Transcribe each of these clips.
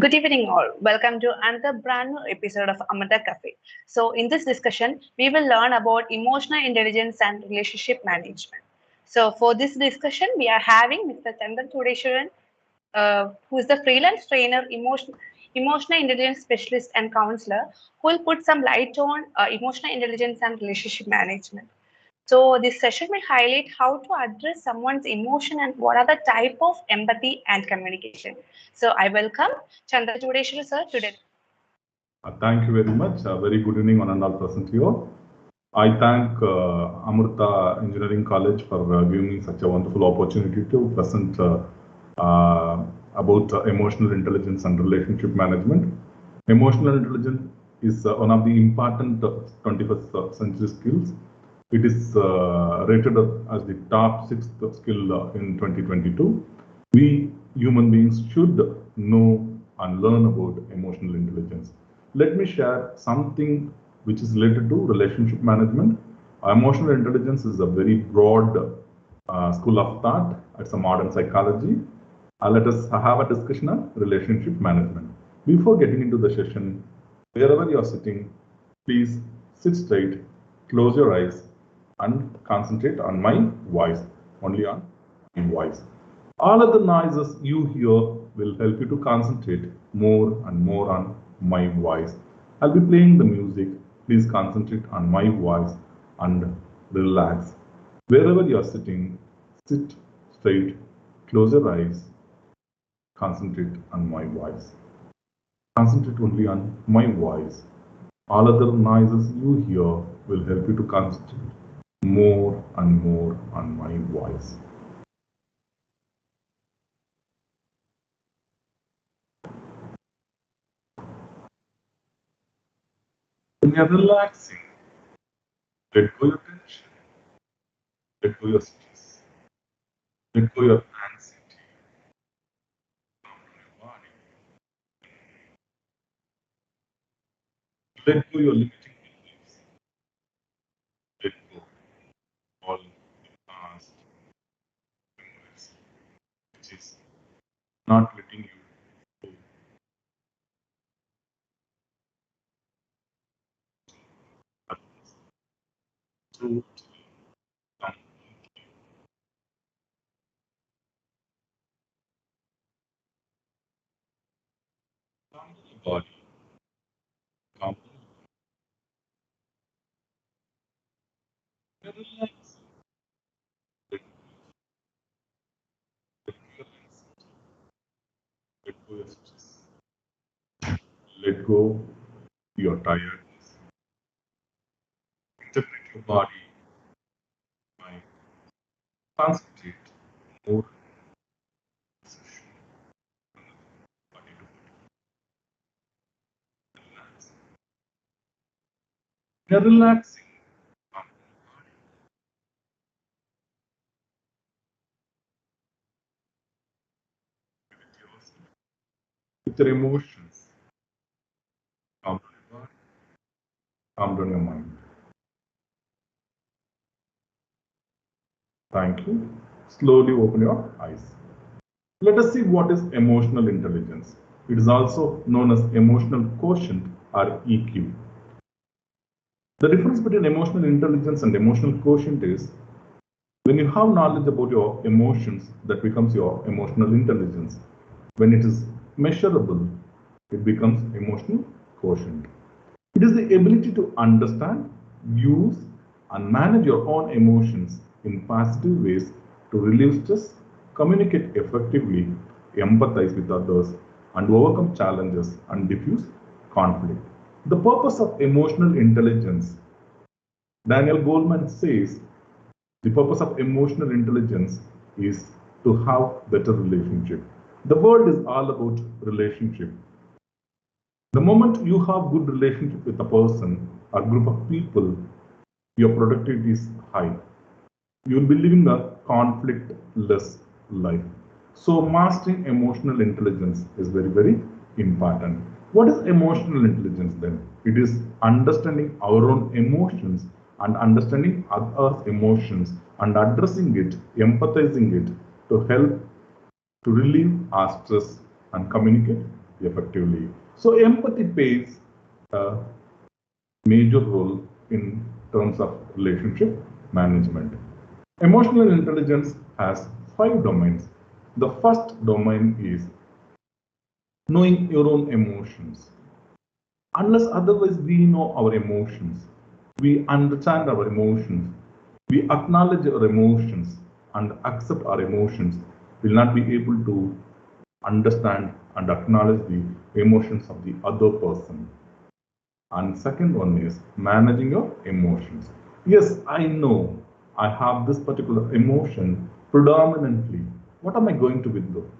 Good evening, all. Welcome to another brand new episode of Amrita Café. So, in this discussion, we will learn about emotional intelligence and relationship management. So, for this discussion, we are having Mr. Chandrachoodeshwaran, who is the freelance trainer, emotional intelligence specialist, and counselor, who will put some light on emotional intelligence and relationship management. So this session will highlight how to address someone's emotion and what are the type of empathy and communication. So I welcome Chandrachoodeshwaran sir today. Thank you very much. Very good evening, one and all present here. I thank Amrita Engineering College for giving me such a wonderful opportunity to present about emotional intelligence and relationship management. Emotional intelligence is one of the important 21st century skills. It is rated as the top sixth skill in 2022. We human beings should know and learn about emotional intelligence. Let me share something which is related to relationship management. Emotional intelligence is a very broad school of thought. It's a modern psychology. Let us have a discussion on relationship management. Before getting into the session, wherever you are sitting, please sit straight, close your eyes, and concentrate on my voice, only on my voice. All other noises you hear will help you to concentrate more and more on my voice. I'll be playing the music. Please concentrate on my voice and relax. Wherever you are sitting, sit straight, close your eyes, concentrate on my voice. Concentrate only on my voice. All other noises you hear will help you to concentrate more and more on my voice. When you're relaxing, let go your tension, let go your stress, let go your anxiety from your body, let go your limiting beliefs, let go all the past memories, which is not letting you go others. Totally, completely. Calm the body, calm the relax, let go your anxiety, let go your stress, let go your tiredness, interpret your body, mind, concentrate more session, body to relax. You're relaxing calm your body with yourself, with your emotions, calm down your body, calm down your mind. Thank you. Slowly open your eyes. Let us see what is emotional intelligence. It is also known as emotional quotient or EQ. The difference between emotional intelligence and emotional quotient is when you have knowledge about your emotions, that becomes your emotional intelligence. When it is measurable, it becomes emotional quotient. It is the ability to understand, use, and manage your own emotions in positive ways to relieve stress, communicate effectively, empathize with others, and overcome challenges and diffuse conflict. The purpose of emotional intelligence, Daniel Goleman says, the purpose of emotional intelligence is to have better relationship. The world is all about relationship. The moment you have good relationship with a person or group of people, your productivity is high. You will be living a conflict-less life. So mastering emotional intelligence is very, very important. What is emotional intelligence then? It is understanding our own emotions and understanding others' emotions and addressing it, empathizing it to help to relieve our stress and communicate effectively. So empathy plays a major role in terms of relationship management. Emotional intelligence has 5 domains. The first domain is knowing your own emotions. Unless otherwise we know our emotions, we understand our emotions, we acknowledge our emotions and accept our emotions, will not be able to understand and acknowledge the emotions of the other person. And second one is managing your emotions. Yes, I know I have this particular emotion predominantly. What am I going to do?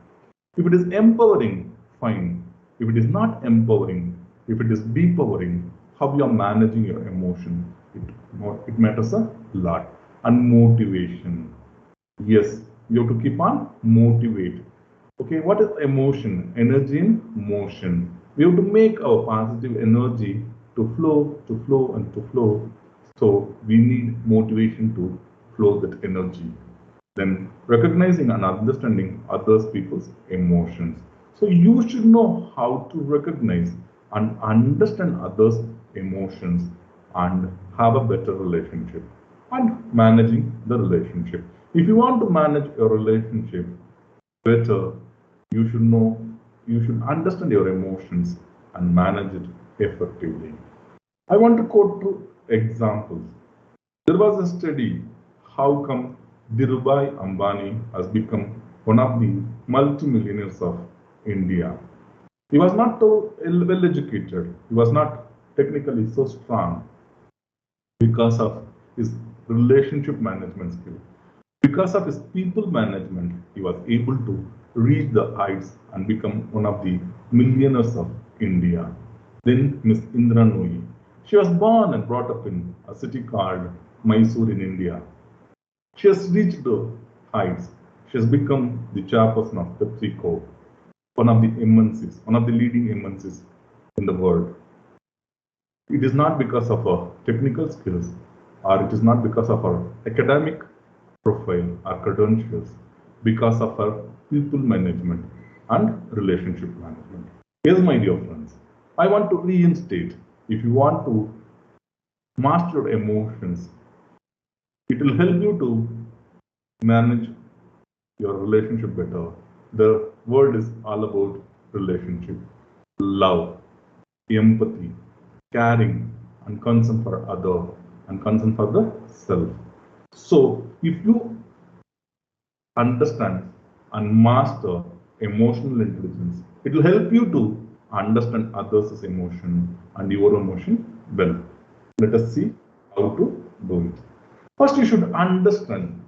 If it is empowering, fine. If it is not empowering, if it is depowering, how you are managing your emotion, it matters a lot. And motivation. Yes, you have to keep on motivate. Okay, what is emotion? Energy in motion. We have to make our positive energy to flow, and to flow. So we need motivation to flow that energy. Then recognizing and understanding others people's emotions. So you should know how to recognize and understand others' emotions and have a better relationship and managing the relationship. If you want to manage your relationship better, you should know, you should understand your emotions and manage it effectively. I want to quote two examples. There was a study how come Dhirubhai Ambani has become one of the multimillionaires of India. He was not so well educated, he was not technically so strong because of his relationship management skill. Because of his people management, he was able to reach the heights and become one of the millionaires of India. Then Miss Indra Nooyi. She was born and brought up in a city called Mysore in India. She has reached the heights. She has become the chairperson of PepsiCo, one of the MNCs, one of the leading MNCs in the world. It is not because of her technical skills, or it is not because of her academic profile or credentials, because of her people management and relationship management. Yes, my dear friends, I want to reinstate, if you want to master your emotions, it will help you to manage your relationship better. The word is all about relationship, love, empathy, caring, and concern for other, and concern for the self. So, if you understand and master emotional intelligence, it will help you to understand others' emotion and your emotion well. Let us see how to do it. First, you should understand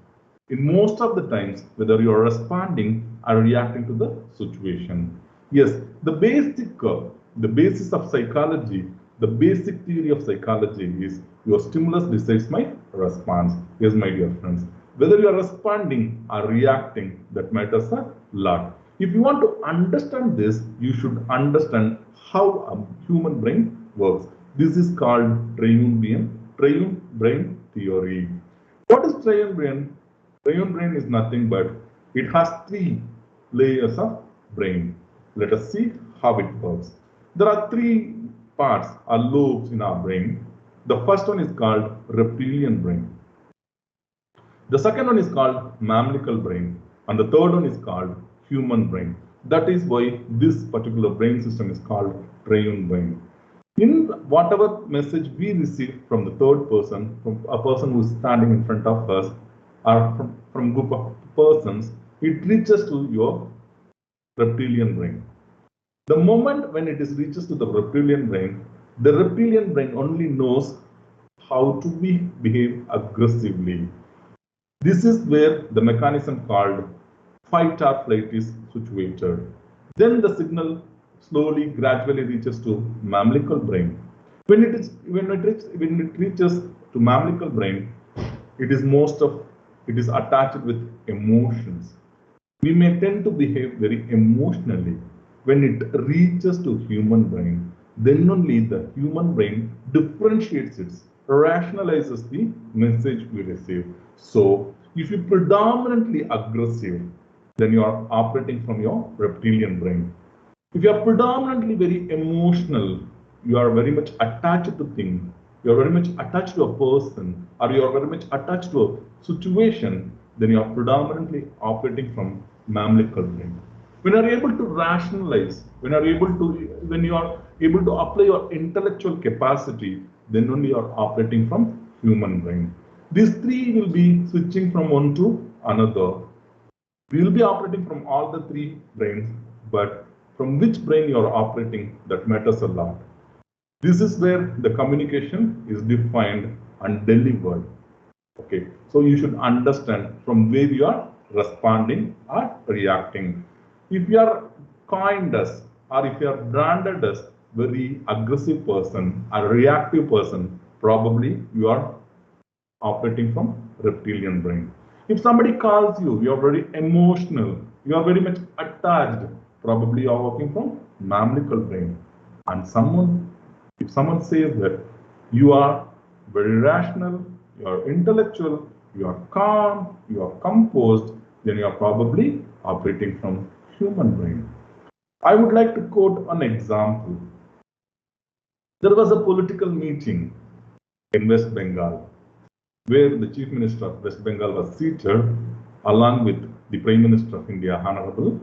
in most of the times whether you are responding or reacting to the situation. Yes, the basis of psychology, the basic theory of psychology is your stimulus decides my response. Yes, my dear friends, whether you are responding or reacting, that matters a lot. If you want to understand this, you should understand how a human brain works. This is called triune brain theory. What is triune brain? Triune brain is nothing but it has 3 layers of brain. Let us see how it works. There are 3 parts or lobes in our brain. The first one is called reptilian brain. The second one is called mammalical brain, and the third one is called human brain. That is why this particular brain system is called triune brain. In whatever message we receive from the third person, from a person who is standing in front of us, or from group of persons, it reaches to your reptilian brain. The moment when it is reaches to the reptilian brain, the reptilian brain only knows how to behave aggressively. This is where the mechanism called fight or flight is situated. Then the signal slowly, gradually reaches to mammalical brain. When it reaches to mammalical brain, it is attached with emotions. We may tend to behave very emotionally. When it reaches to human brain, then only the human brain differentiates it, rationalizes the message we receive. So, if you're predominantly aggressive, then you are operating from your reptilian brain. If you are predominantly very emotional, you are very much attached to things, you are very much attached to a person, or you are very much attached to a situation, then you are predominantly operating from mammalical brain. When you are able to rationalize, when you are able to apply your intellectual capacity, then only you are operating from human brain. These three will be switching from one to another. We will be operating from all the three brains, but from which brain you are operating, that matters a lot. This is where the communication is defined and delivered. Okay, so you should understand from where you are responding or reacting. If you are coined as, or if you are branded as very aggressive person, a reactive person, probably you are operating from reptilian brain. If somebody calls you, you are very emotional, you are very much attached, probably you are working from mammalical brain. And if someone says that you are very rational, you are intellectual, you are calm, you are composed, then you are probably operating from human brain. I would like to quote an example. There was a political meeting in West Bengal where the Chief Minister of West Bengal was seated along with the Prime Minister of India, Honorable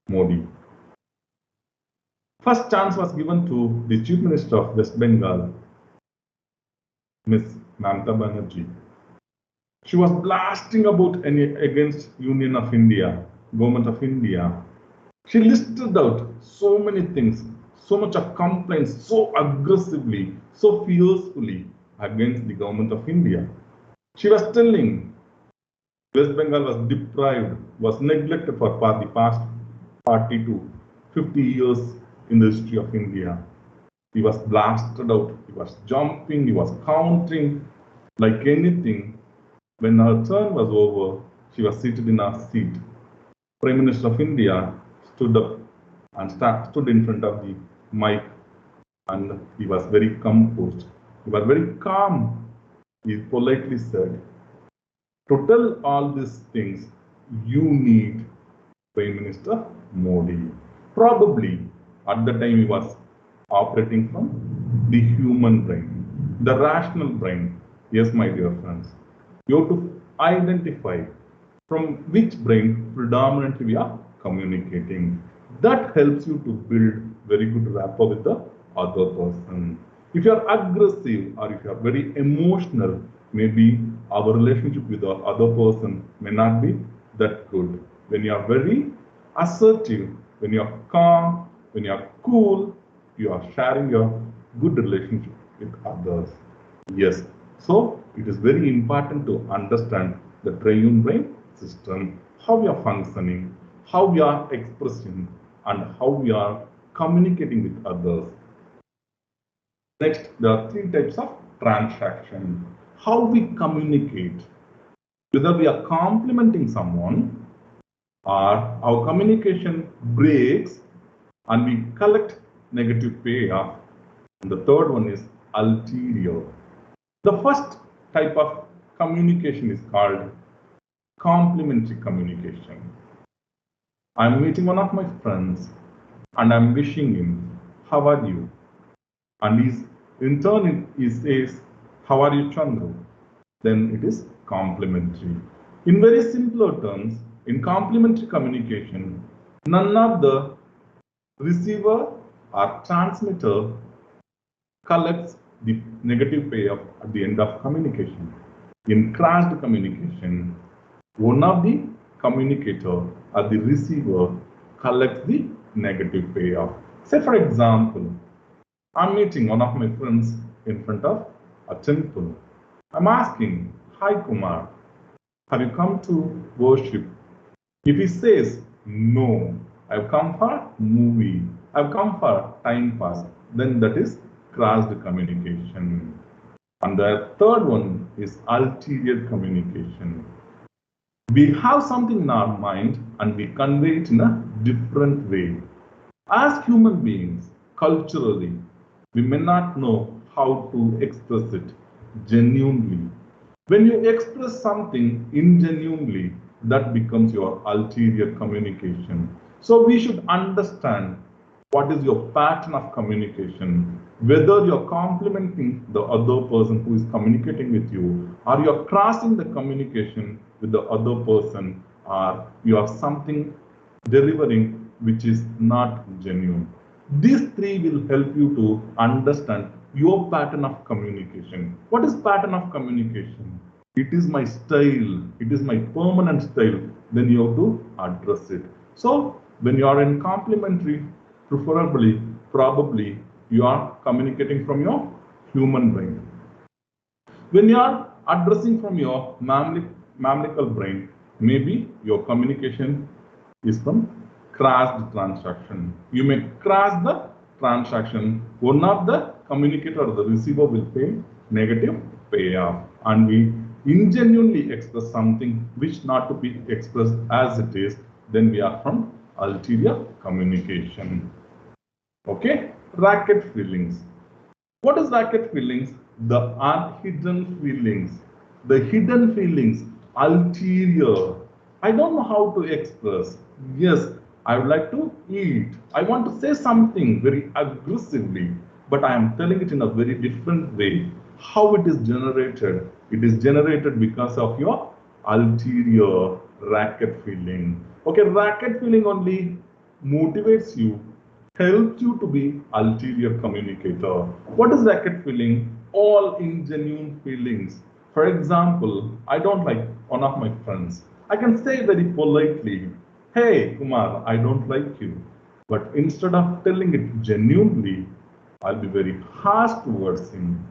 Modi. First chance was given to the Chief Minister of West Bengal, Ms. Mamata Banerjee. She was blasting about against Union of India, Government of India. She listed out so many things, so much of complaints, so aggressively, so fiercely against the Government of India. She was telling West Bengal was deprived, was neglected for the past 40 to 50 years in the history of India. He was blasted out, he was jumping, he was countering like anything. When her turn was over, she was seated in her seat. Prime Minister of India stood up and stood in front of the mic, and he was very composed. He was very calm. He politely said, to tell all these things, you need Prime Minister Modi. Probably at the time he was operating from the human brain, the rational brain. Yes, my dear friends, you have to identify from which brain predominantly we are communicating. That helps you to build very good rapport with the other person. If you are aggressive or if you are very emotional, maybe our relationship with the other person may not be that good. When you are very assertive, when you are calm, when you are cool, you are sharing your good relationship with others. Yes, so it is very important to understand the triune brain system, how we are functioning, how we are expressing, and how we are communicating with others. Next, there are three types of transaction. How we communicate, whether we are complimenting someone or our communication breaks and we collect negative payoff. And the third one is ulterior. The first type of communication is called complimentary communication. I'm meeting one of my friends and I'm wishing him, how are you? And in turn he says, how are you, Chandru? Then it is complimentary. In very simpler terms, in complimentary communication, none of the receiver or transmitter collects the negative payoff at the end of communication. In crashed communication, one of the communicator or the receiver collects the negative payoff. Say for example, I'm meeting one of my friends in front of a temple. I'm asking, hi Kumar, have you come to worship? If he says, no, I've come for movie, I've come for time pass, then that is crossed communication. And the third one is ulterior communication. We have something in our mind and we convey it in a different way. As human beings, culturally, we may not know how to express it genuinely. When you express something ingenuinely, that becomes your ulterior communication. So we should understand What is your pattern of communication? Whether you're complimenting the other person who is communicating with you, or you're crossing the communication with the other person, or you have something delivering which is not genuine. These three will help you to understand your pattern of communication. What is pattern of communication? It is my style, it is my permanent style. Then you have to address it. So when you are in complimentary, preferably, probably you are communicating from your human brain. When you are addressing from your mammalical brain, maybe your communication is from crashed transaction. You may crash the transaction. One of the communicator or the receiver will pay negative payoff, and we ingenuinely express something which not to be expressed as it is. Then we are from ulterior communication. Okay, racket feelings. What is racket feelings? The hidden feelings. The hidden feelings, ulterior. I don't know how to express. Yes, I would like to eat. I want to say something very aggressively, but I am telling it in a very different way. How it is generated? It is generated because of your ulterior racket feeling. Okay, racket feeling only motivates you, helps you to be ulterior communicator. What is racket feeling? All ingenuine feelings. For example, I don't like one of my friends. I can say very politely, hey Kumar, I don't like you. But instead of telling it genuinely, I'll be very harsh towards him.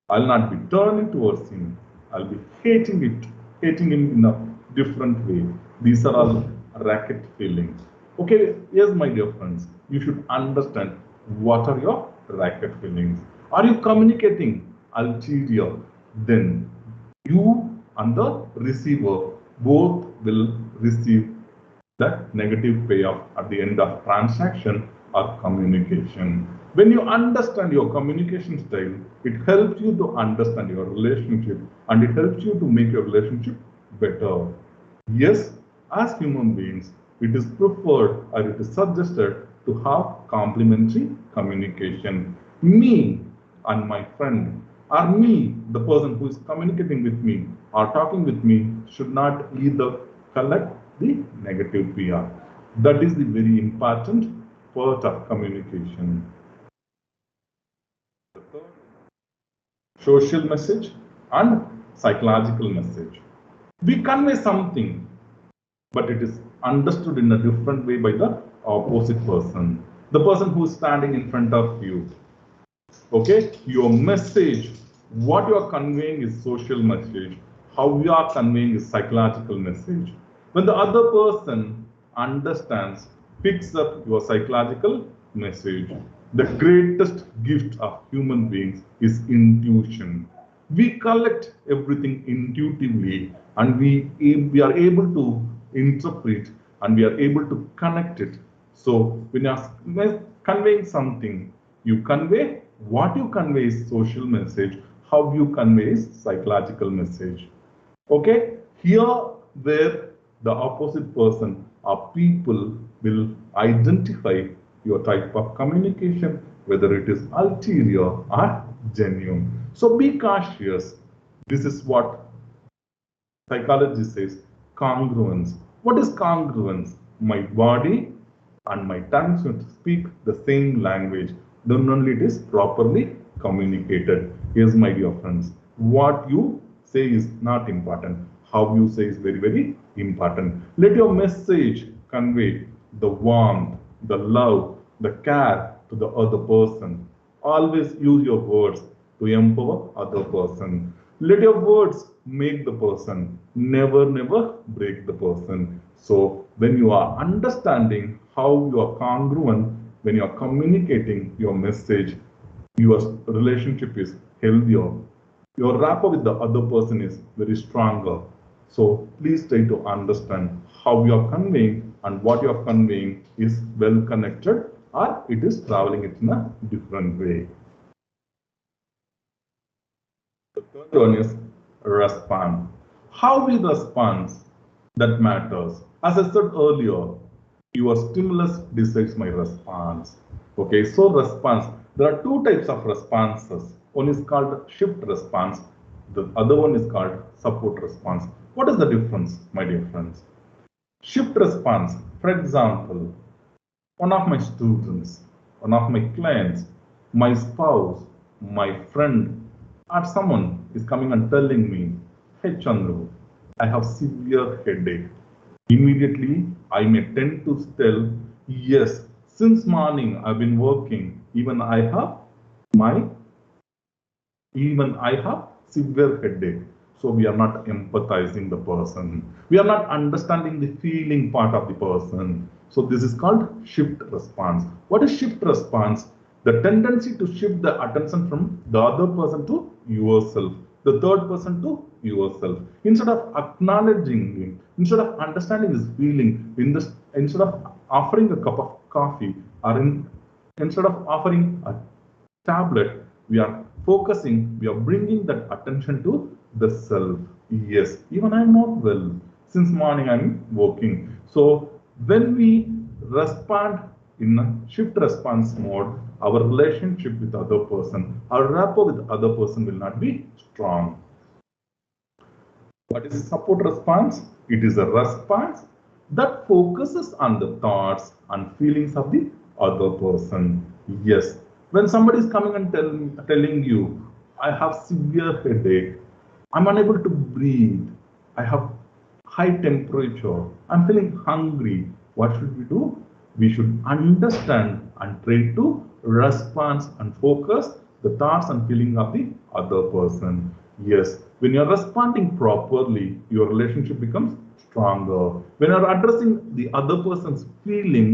I'll not be turning towards him. I'll be hating him in a different way. These are all racket feelings. Okay, yes, my dear friends, you should understand what are your racket feelings. Are you communicating ulterior? Then you and the receiver both will receive that negative payoff at the end of transaction or communication. When you understand your communication style, it helps you to understand your relationship, and it helps you to make your relationship better. Yes, as human beings, it is preferred or it is suggested to have complementary communication. Me and my friend, or me, the person who is communicating with me or talking with me, should not either collect the negative PR. That is the very important part of communication. Social message and psychological message. We convey something, but it is understood in a different way by the opposite person, the person who is standing in front of you. Okay, your message, what you are conveying is social message, how you are conveying is psychological message. When the other person understands, picks up your psychological message, the greatest gift of human beings is intuition. We collect everything intuitively, and we are able to interpret, and we are able to connect it. So when you are conveying something, you convey, what you convey is social message, how you convey is psychological message. Okay, here where the opposite person or people will identify your type of communication, whether it is ulterior or genuine. So be cautious. This is what psychology says, congruence. What is congruence? My body and my tongue should speak the same language. Then only it is properly communicated. Yes, my dear friends, what you say is not important. How you say is very, very important. Let your message convey the warmth, the love, the care to the other person. Always use your words to empower other person. Let your words make the person, never, never break the person. So when you are understanding how you are congruent, when you are communicating your message, your relationship is healthier. Your rapport with the other person is very stronger. So please try to understand how you are conveying, and what you are conveying is well connected, or it is traveling it in a different way. The third one is respond. How we respond, that matters. As I said earlier, your stimulus decides my response. Okay, so response. There are two types of responses. One is called shift response. The other one is called support response. What is the difference, my dear friends? Shift response. For example, one of my students, one of my clients, my spouse, my friend, or someone is coming and telling me, "Hey Chandru, I have severe headache." Immediately, I may tend to tell, "Yes, since morning I've been working. My even I have severe headache." So we are not empathizing the person. We are not understanding the feeling part of the person. So this is called shift response. What is shift response? The tendency to shift the attention from the other person to yourself, the third person to yourself. Instead of acknowledging him, instead of understanding his feeling, instead of offering a cup of coffee, instead of offering a tablet, we are focusing, we are bringing that attention to the self. Yes, even I'm not well. Since morning I'm working. So when we respond in a shift response mode, our relationship with other person, our rapport with other person will not be strong. What is support response? It is a response that focuses on the thoughts and feelings of the other person. Yes, when somebody is coming and telling you, "I have severe headache, I'm unable to breathe, I have high temperature, I'm feeling hungry," what should we do? We should understand and try to respond and focus the thoughts and feeling of the other person. Yes, when you're responding properly, your relationship becomes stronger. When you're addressing the other person's feeling,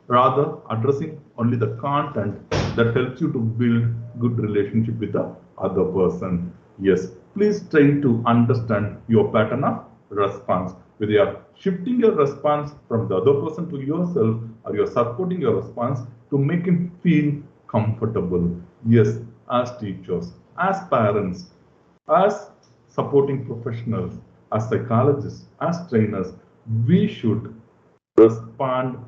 rather addressing only the content, that helps you to build good relationship with the other person. Yes, please try to understand your pattern of response. Whether you are shifting your response from the other person to yourself, or you're supporting your response to make him feel comfortable. Yes, as teachers, as parents, as supporting professionals, as psychologists, as trainers, we should respond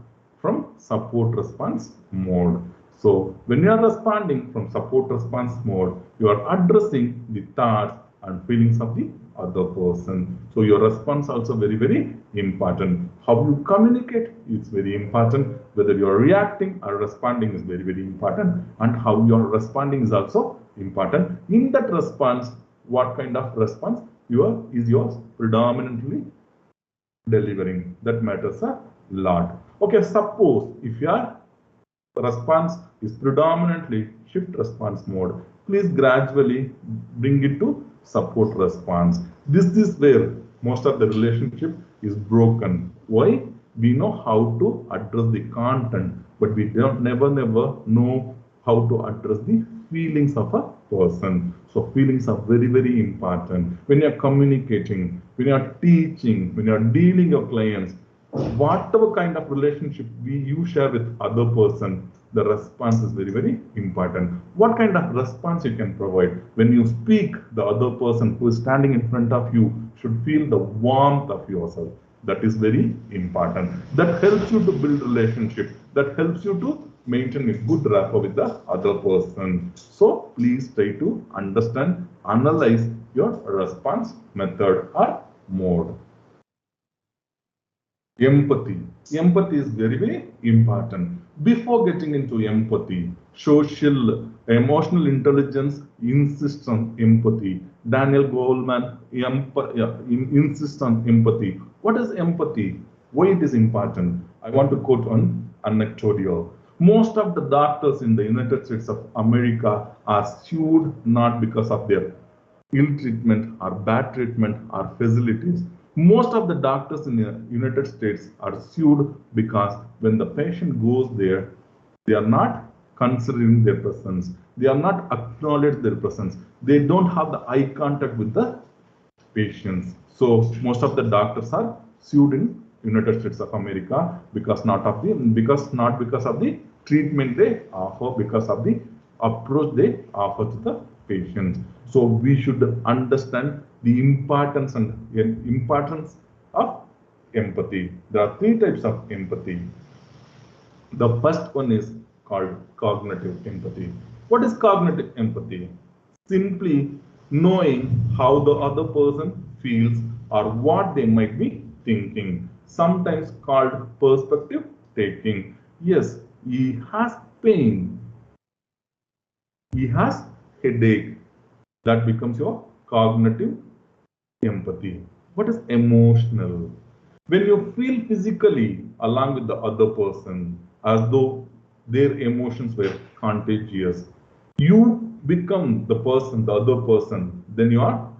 from support response mode. So when you are responding from support response mode, you are addressing the thoughts and feelings of the other person. So your response also very, very important. How you communicate is very important. Whether you are reacting or responding is very, very important. And how you are responding is also important. In that response, what kind of response is yours predominantly delivering, that matters a lot. Okay, suppose if your response is predominantly shift response mode, please gradually bring it to support response. This is where most of the relationship is broken. Why? We know how to address the content, but we don't never know how to address the feelings of a person. So feelings are very, very important. When you're communicating, when you're teaching, when you're dealing your clients, whatever kind of relationship you share with other person, the response is very, very important. What kind of response you can provide when you speak, the other person who is standing in front of you should feel the warmth of yourself. That is very important. That helps you to build relationship. That helps you to maintain a good rapport with the other person. So please try to understand, analyze your response method or mode. Empathy. Empathy is very, very important. Before getting into empathy, social, emotional intelligence insists on empathy. Daniel Goleman insists on empathy. What is empathy? Why it is important? I want to quote one anecdote. Most of the doctors in the United States of America are sued not because of their ill treatment or bad treatment or facilities. Most of the doctors in the United States are sued because when the patient goes there, they are not considering their presence. They are not acknowledge their presence. They don't have the eye contact with the patients. So most of the doctors are sued in United States of America because not because of the treatment they offer, because of the approach they offer to the patients. So we should understand the importance of empathy. There are three types of empathy. The first one is called cognitive empathy. What is cognitive empathy? Simply knowing how the other person feels or what they might be thinking, sometimes called perspective taking. Yes, he has pain, he has headache. That becomes your cognitive empathy. What is emotional? When you feel physically along with the other person as though their emotions were contagious, you become the person, the other person, then you are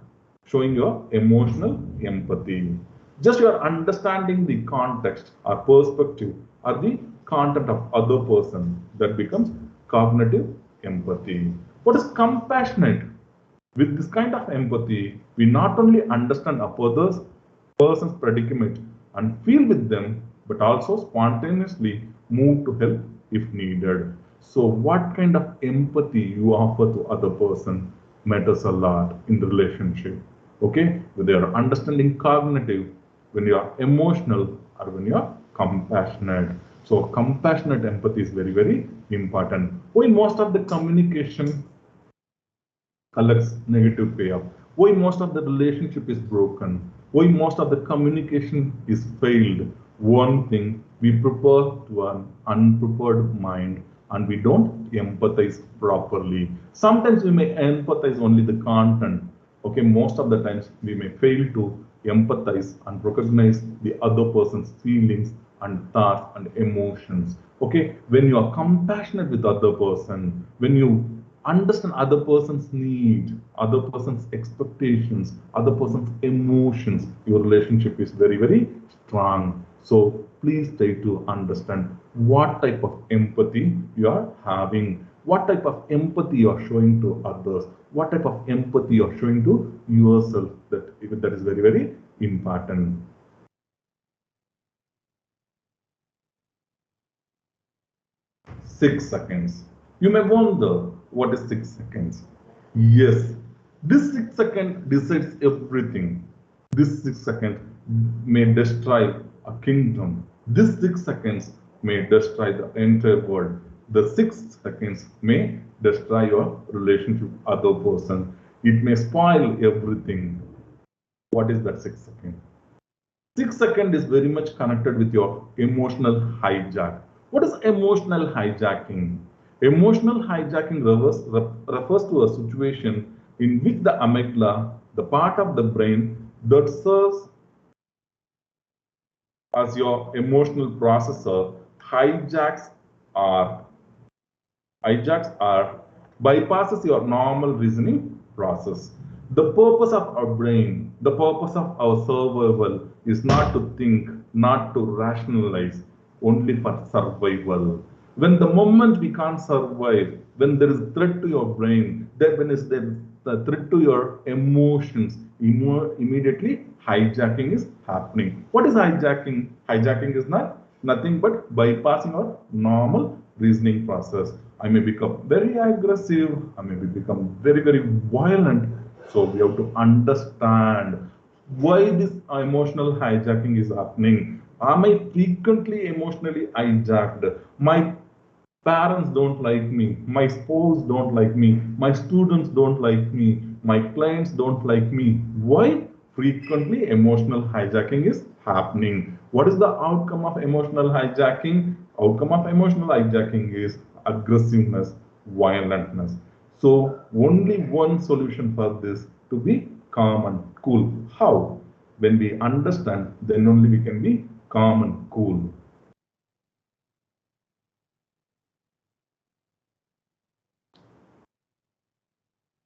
showing your emotional empathy. Just you are understanding the context or perspective or the content of other person, that becomes cognitive empathy. What is compassionate? With this kind of empathy, we not only understand a person's predicament and feel with them, but also spontaneously move to help if needed. So, what kind of empathy you offer to other person matters a lot in the relationship. Okay, whether you are understanding cognitive, when you are emotional, or when you are compassionate. So, compassionate empathy is very, very important. Why most of the communication collects negative payoff? Why most of the relationship is broken? Why most of the communication is failed? One thing, we prepare to an unprepared mind and we don't empathize properly. Sometimes we may empathize only the content. Okay, most of the times we may fail to empathize and recognize the other person's feelings and thoughts and emotions. Okay, when you are compassionate with the other person, when you understand other person's need, other person's expectations, other person's emotions, your relationship is very, very strong. So please try to understand what type of empathy you are having, what type of empathy you are showing to others, what type of empathy you are showing to yourself. That is very, very important. 6 seconds. You may wonder what is 6 seconds. Yes, this 6 second decides everything. This 6 second may destroy a kingdom. This 6 seconds may destroy the entire world. The 6 seconds may destroy your relationship with other person. It may spoil everything. What is that 6 seconds? 6 seconds is very much connected with your emotional hijack. What is emotional hijacking? Emotional hijacking refers to a situation in which the amygdala, the part of the brain that serves as your emotional processor, hijacks or bypasses your normal reasoning process. The purpose of our brain, the purpose of our survival is not to think, not to rationalize, only for survival. When the moment we can't survive, when there is threat to your brain, then when is there the threat to your emotions, immediately hijacking is happening. What is hijacking? Hijacking is nothing but bypassing our normal reasoning process. I may become very aggressive, I may become very, very violent. So we have to understand why this emotional hijacking is happening. Am I frequently emotionally hijacked? My parents don't like me, my spouse don't like me, my students don't like me, my clients don't like me. Why? Frequently emotional hijacking is happening. What is the outcome of emotional hijacking? Outcome of emotional hijacking is aggressiveness, violentness. So only one solution for this, to be calm and cool. How? When we understand, then only we can be calm and cool.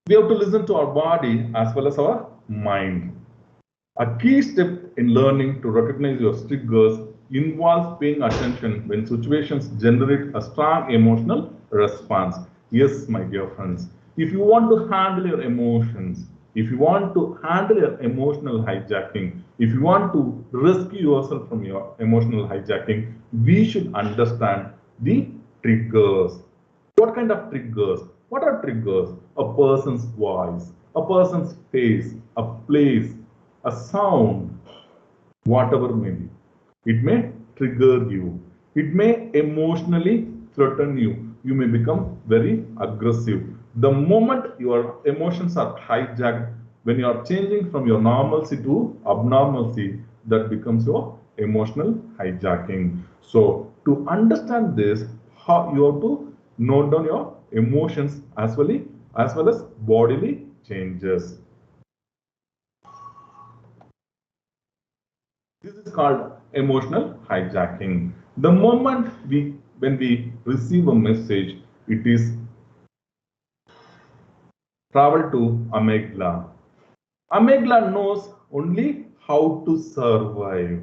We have to listen to our body as well as our mind. A key step in learning to recognize your triggers involves paying attention when situations generate a strong emotional response. Yes, my dear friends, if you want to handle your emotions, if you want to handle your emotional hijacking, if you want to rescue yourself from your emotional hijacking, we should understand the triggers. What kind of triggers? What are triggers? A person's voice, a person's face, a place, a sound, whatever may be. It may trigger you. It may emotionally threaten you. you may become very aggressive. The moment your emotions are hijacked, when you are changing from your normalcy to abnormalcy, that becomes your emotional hijacking. So to understand this, how you have to note down your emotions as well as bodily changes. This is called emotional hijacking. The moment when we receive a message, it is travel to amygdala. Amygdala knows only how to survive.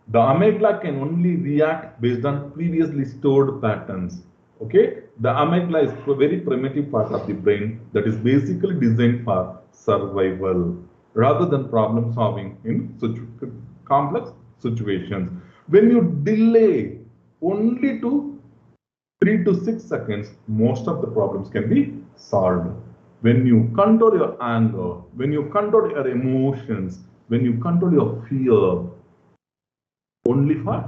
The amygdala can only react based on previously stored patterns. Okay, the amygdala is a very primitive part of the brain that is basically designed for survival rather than problem solving in complex situations. When you delay only to 3 to 6 seconds, most of the problems can be solved. When you control your anger, when you control your emotions, when you control your fear, only for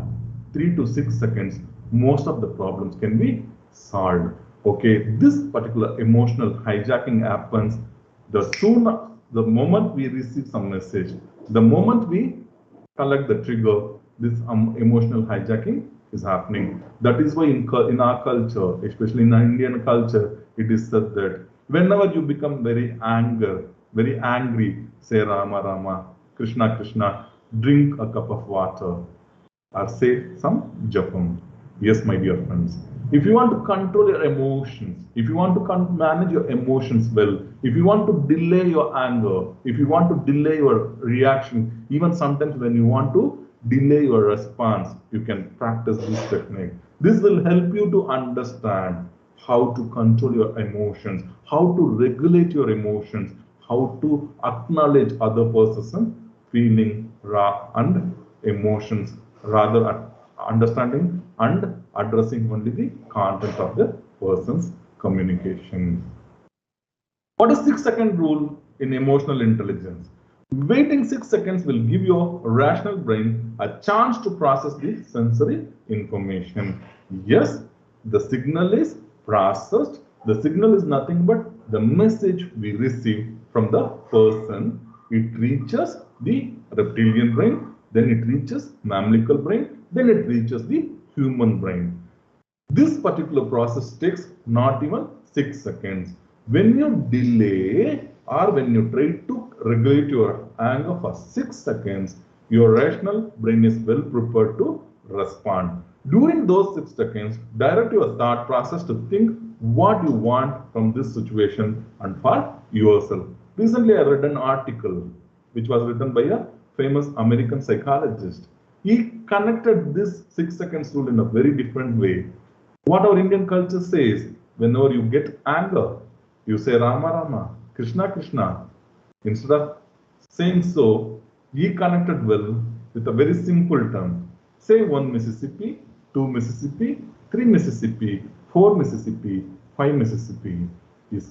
3 to 6 seconds, most of the problems can be solved. Okay, this particular emotional hijacking happens the moment we receive some message, the moment we collect the trigger, this emotional hijacking is happening. That is why in our culture, especially in our Indian culture, it is said that whenever you become very angry, say Rama Rama, Krishna Krishna, drink a cup of water or say some japam. Yes, my dear friends. If you want to control your emotions, if you want to manage your emotions well, if you want to delay your anger, if you want to delay your reaction, even sometimes when you want to delay your response, you can practice this technique. This will help you to understand how to control your emotions, how to regulate your emotions, how to acknowledge other person's feeling and emotions, rather understanding and addressing only the content of the person's communication. What is 6-second rule in emotional intelligence? Waiting 6 seconds will give your rational brain a chance to process the sensory information. Yes, the signal is processed. The signal is nothing but the message we receive from the person. It reaches the reptilian brain, then it reaches mammalical brain, then it reaches the human brain. This particular process takes not even 6 seconds. When you delay or when you try to regulate your anger for 6 seconds, your rational brain is well prepared to respond. During those 6 seconds, direct your thought process to think what you want from this situation and for yourself. Recently, I read an article which was written by a famous American psychologist. He connected this 6 seconds rule in a very different way. What our Indian culture says, whenever you get anger, you say Rama Rama, Krishna Krishna. Instead of saying so, he connected well with a very simple term. Say 1 Mississippi, 2 Mississippi, 3 Mississippi, 4 Mississippi, 5 Mississippi.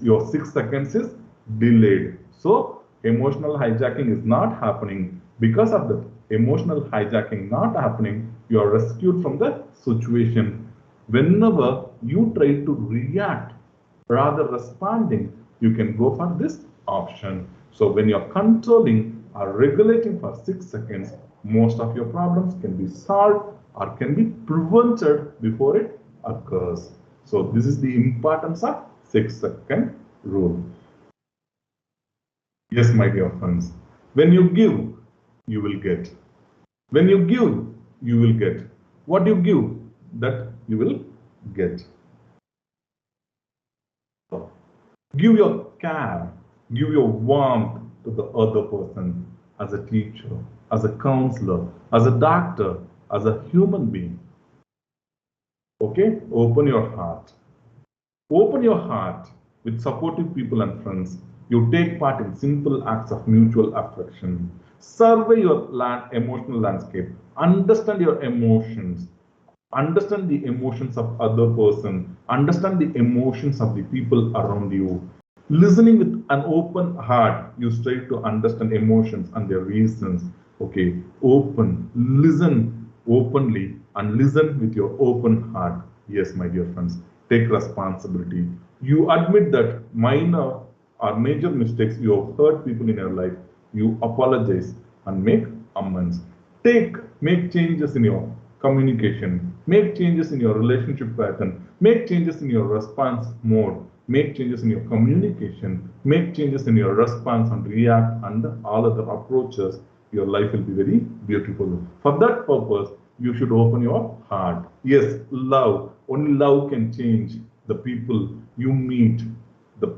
Your 6 seconds is delayed. So emotional hijacking is not happening. Because of the emotional hijacking not happening, you are rescued from the situation. Whenever you try to react rather responding, you can go for this option. So when you're controlling or regulating for 6 seconds, most of your problems can be solved or can be prevented before it occurs. So this is the importance of 6-second rule. Yes, my dear friends, when you give, you will get. When you give, you will get. What you give, that you will get. Give your care, give your warmth to the other person as a teacher, as a counselor, as a doctor, as a human being. Okay? Open your heart. Open your heart with supportive people and friends. You take part in simple acts of mutual affection. Survey your emotional landscape. Understand your emotions. Understand the emotions of other person. Understand the emotions of the people around you. Listening with an open heart, you strive to understand emotions and their reasons. Okay, listen openly and listen with your open heart. Yes, my dear friends. take responsibility. You admit that minor or major mistakes you have hurt people in your life. You apologize and make amends. Make changes in your communication, make changes in your relationship pattern, make changes in your response mode, make changes in your communication, make changes in your response and react and all other approaches. Your life will be very beautiful. For that purpose, you should open your heart. Yes, love. Only love can change the people you meet. The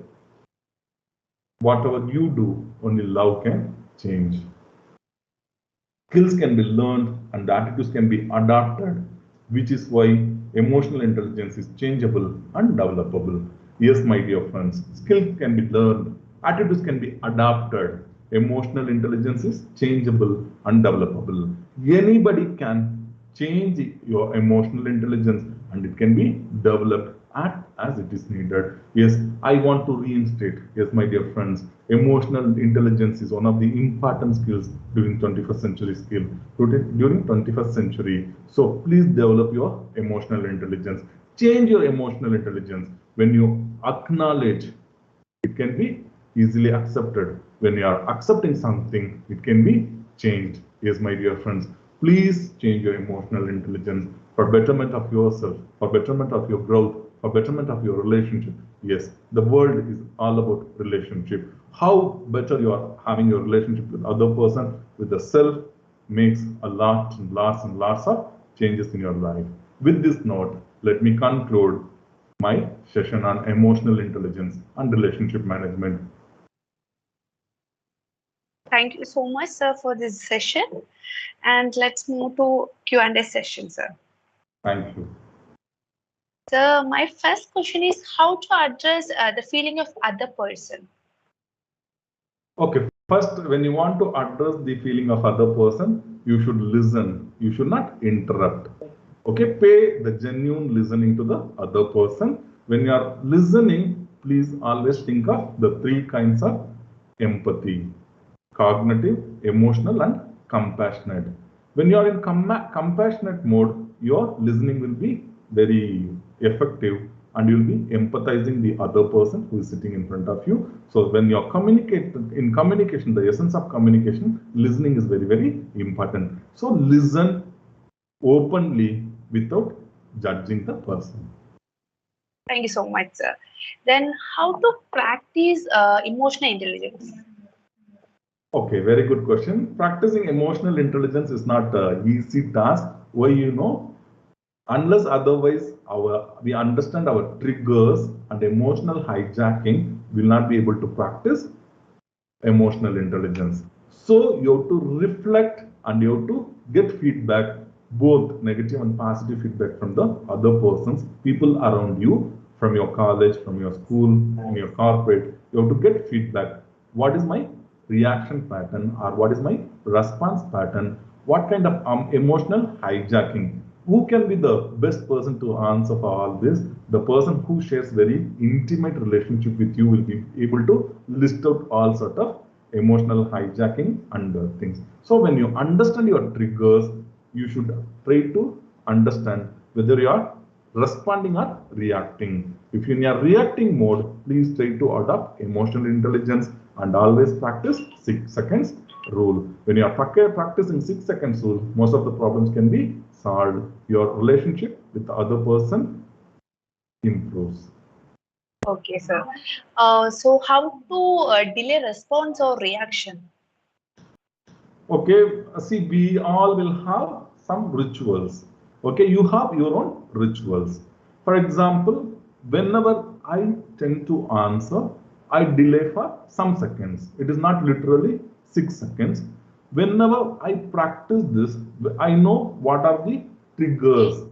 whatever you do, only love can change. Skills can be learned and attitudes can be adapted, which is why emotional intelligence is changeable and developable. Yes, my dear friends, skills can be learned, attitudes can be adapted. Emotional intelligence is changeable and developable. Anybody can change your emotional intelligence and it can be developed as it is needed. Yes, I want to reinstate, yes, my dear friends, emotional intelligence is one of the important skills during 21st century during 21st century. So please develop your emotional intelligence. Change your emotional intelligence. When you acknowledge, it can be easily accepted. When you are accepting something, it can be changed. Yes, my dear friends, please change your emotional intelligence for betterment of yourself, for betterment of your growth, for betterment of your relationship. Yes, the world is all about relationship. How better you are having your relationship with other person, with the self, makes a lot and lots of changes in your life. With this note, let me conclude my session on emotional intelligence and relationship management. Thank you so much, sir, for this session. And let's move to Q&A session, sir. Thank you. So my first question is how to address the feeling of other person. Okay, first, when you want to address the feeling of other person, you should listen. You should not interrupt. Okay, pay the genuine listening to the other person. When you are listening, please always think of the three kinds of empathy: cognitive, emotional, and compassionate. When you are in compassionate mode, your listening will be very effective and you'll be empathizing the other person who is sitting in front of you. So when you're in communication, the essence of communication, listening is very important. So listen openly without judging the person. Thank you so much, sir. Then how to practice emotional intelligence? Okay, very good question. Practicing emotional intelligence is not an easy task. Why, unless otherwise we understand our triggers and emotional hijacking, will not be able to practice emotional intelligence. So you have to reflect and you have to get feedback, both negative and positive feedback from the other persons, people around you, from your college, from your school, in your corporate. You have to get feedback. What is my reaction pattern or what is my response pattern? What kind of emotional hijacking? Who can be the best person to answer for all this? The person who shares very intimate relationship with you will be able to list out all sort of emotional hijacking and things. So when you understand your triggers, you should try to understand whether you are responding or reacting. If you're in a reacting mode, please try to adopt emotional intelligence and always practice 6 seconds rule. When you are practicing 6 seconds rule, most of the problems can be solved. Your relationship with the other person improves. Okay, sir. So how to delay response or reaction? Okay, see, we all will have some rituals. Okay, you have your own rituals. For example, whenever I tend to answer, I delay for some seconds. It is not literally 6 seconds. Whenever I practice this, I know what are the triggers.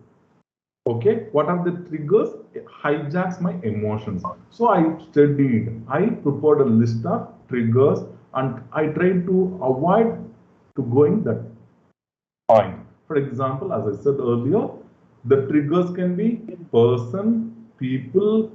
Okay, what are the triggers? It hijacks my emotions. So I studied, I prepared a list of triggers and I tried to avoid to going that point. For example, as I said earlier, the triggers can be person, people,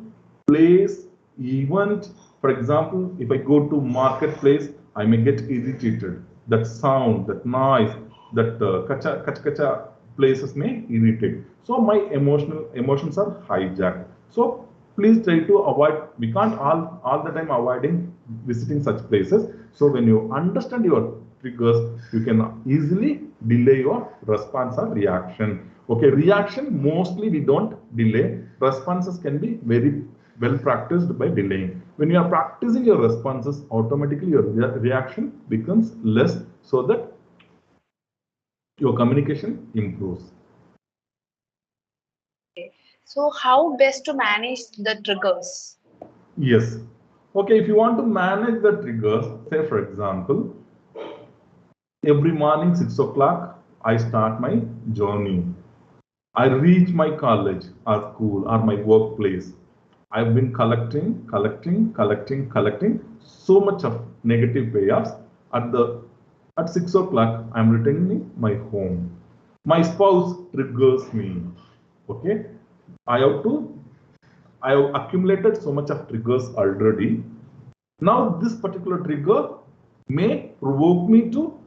place, event. For example, if I go to marketplace, I may get irritated. That sound, that noise, that kacha kacha kacha places may irritate. So my emotions are hijacked. So please try to avoid, we can't all the time avoiding visiting such places. So when you understand your triggers, you can easily delay your response or reaction. Okay, reaction mostly we don't delay. Responses can be very well practiced by delaying. When you are practicing your responses, automatically your reaction becomes less, so that your communication improves. So how best to manage the triggers? Yes. Okay, if you want to manage the triggers, say for example, every morning 6 o'clock, I start my journey. I reach my college or school or my workplace. I've been collecting so much of negative payoffs. At 6 o'clock, I'm returning my home. My spouse triggers me. Okay, I have to I have accumulated so much of triggers already. Now this particular trigger may provoke me to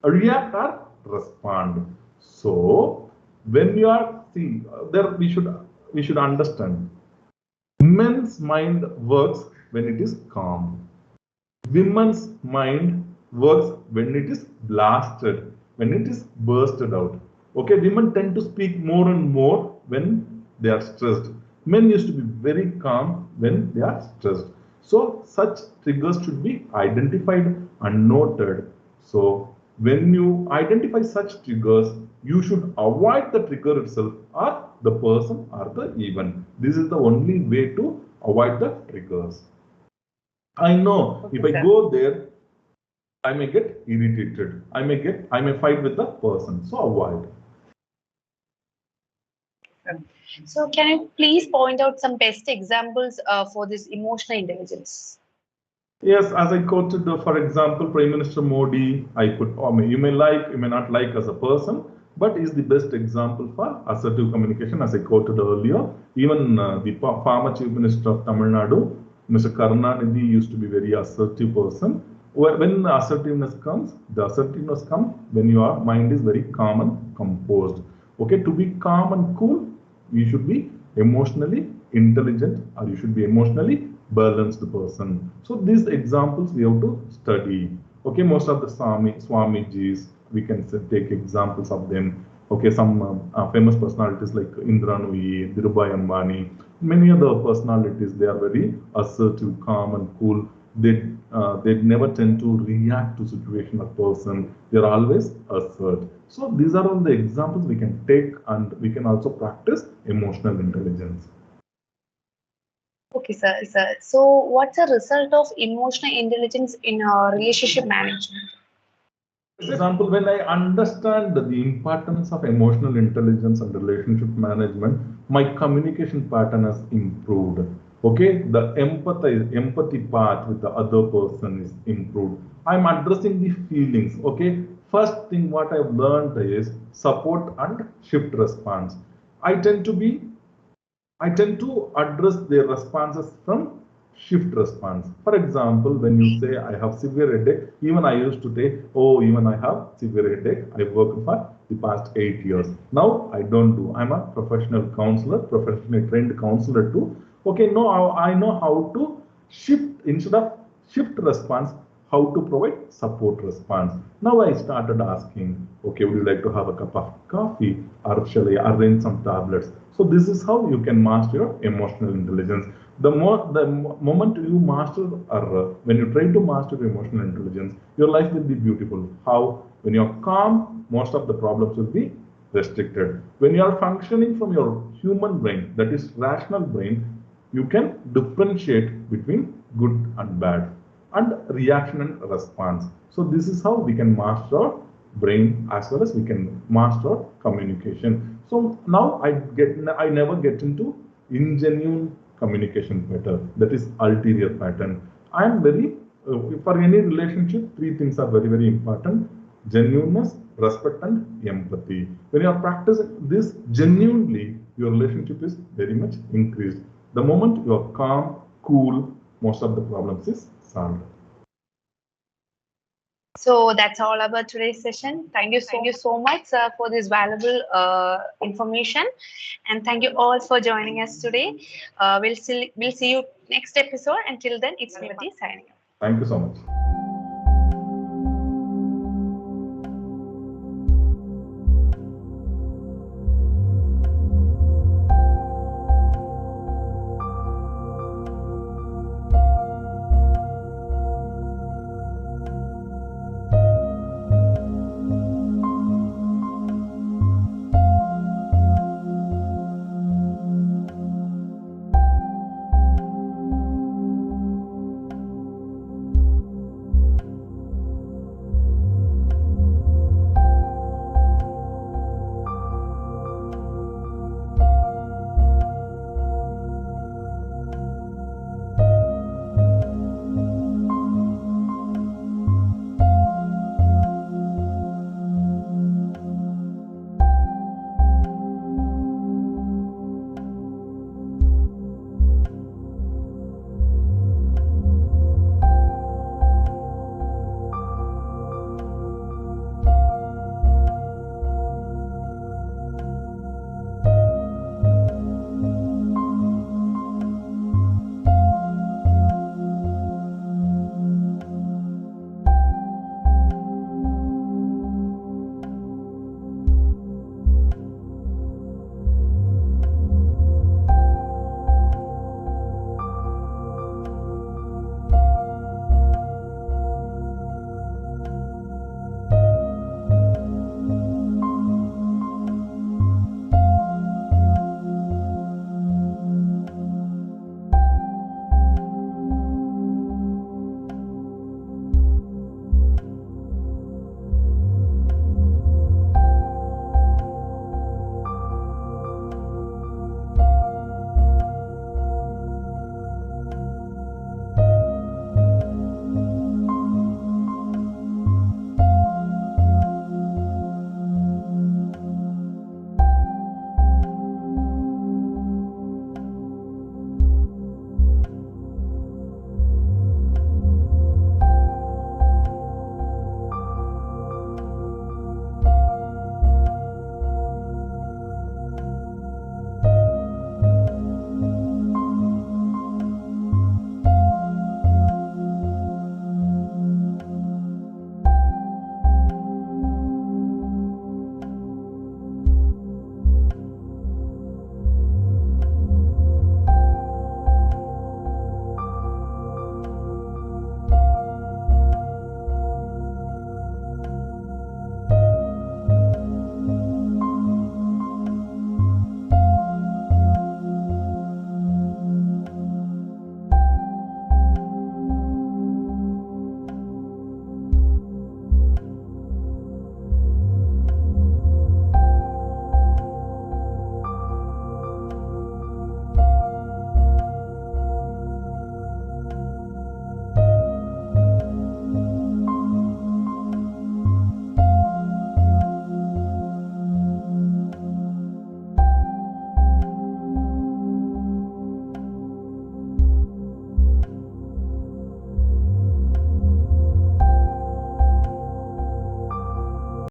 react or respond. So when you are there, we should understand, men's mind works when it is calm. Women's mind works when it is blasted, when it is bursted out. Okay, women tend to speak more and more when they are stressed. Men used to be very calm when they are stressed. So such triggers should be identified and noted. So when you identify such triggers, you should avoid the trigger itself or the person or the event. This is the only way to avoid the triggers. I know if Okay, I sir. go there, I may get irritated. I may fight with the person. So avoid. So can you please point out some best examples for this emotional intelligence? Yes, as I quoted, for example, Prime Minister Modi, you may like, you may not like as a person, but is the best example for assertive communication, as I quoted earlier. Even the former Chief Minister of Tamil Nadu, Mr. Karunanidhi, used to be very assertive person. When assertiveness comes, the assertiveness comes when your mind is very calm and composed. Okay, to be calm and cool, you should be emotionally intelligent, or you should be emotionally balanced person. So these examples we have to study. Okay, most of the Swamijis, we can take examples of them. Okay, some famous personalities like Indra Nooyi, Dhirubhai Ambani, many other personalities, they are very assertive, calm and cool. They never tend to react to situation or person. They are always assert. So these are all the examples we can take, and we can also practice emotional intelligence. Okay, sir. So what's the result of emotional intelligence in relationship management? For example, when I understand the importance of emotional intelligence and relationship management, my communication pattern has improved. Okay, the empathy part with the other person is improved. I'm addressing the feelings. Okay, first thing what I've learned is support and shift response. I tend to be I tend to address their responses from shift response. For example, when you say I have severe headache, even I used to say, oh, even I have severe headache. I worked for the past 8 years. Now I don't do. I'm a professional counselor, professionally trained counselor too. Okay, no, I know how to shift instead of shift response, how to provide support response. Now I started asking, okay, would you like to have a cup of coffee, or shall I arrange some tablets? So this is how you can master your emotional intelligence. The moment you master, or when you try to master your emotional intelligence, your life will be beautiful. How? When you're calm, most of the problems will be restricted. When you are functioning from your human brain, that is rational brain, you can differentiate between good and bad, and reaction and response. So this is how we can master our brain, as well as we can master our communication. So now I never get into ingenuine communication pattern, that is ulterior pattern. I am very for any relationship, three things are very important: genuineness, respect, and empathy. When you are practicing this genuinely, your relationship is very much increased. The moment you are calm, cool, most of the problems is solved. So that's all about today's session. Thank you so much, sir, for this valuable information, and thank you all for joining us today. We'll see you next episode. Until then, it's Mimati signing off. Thank you so much.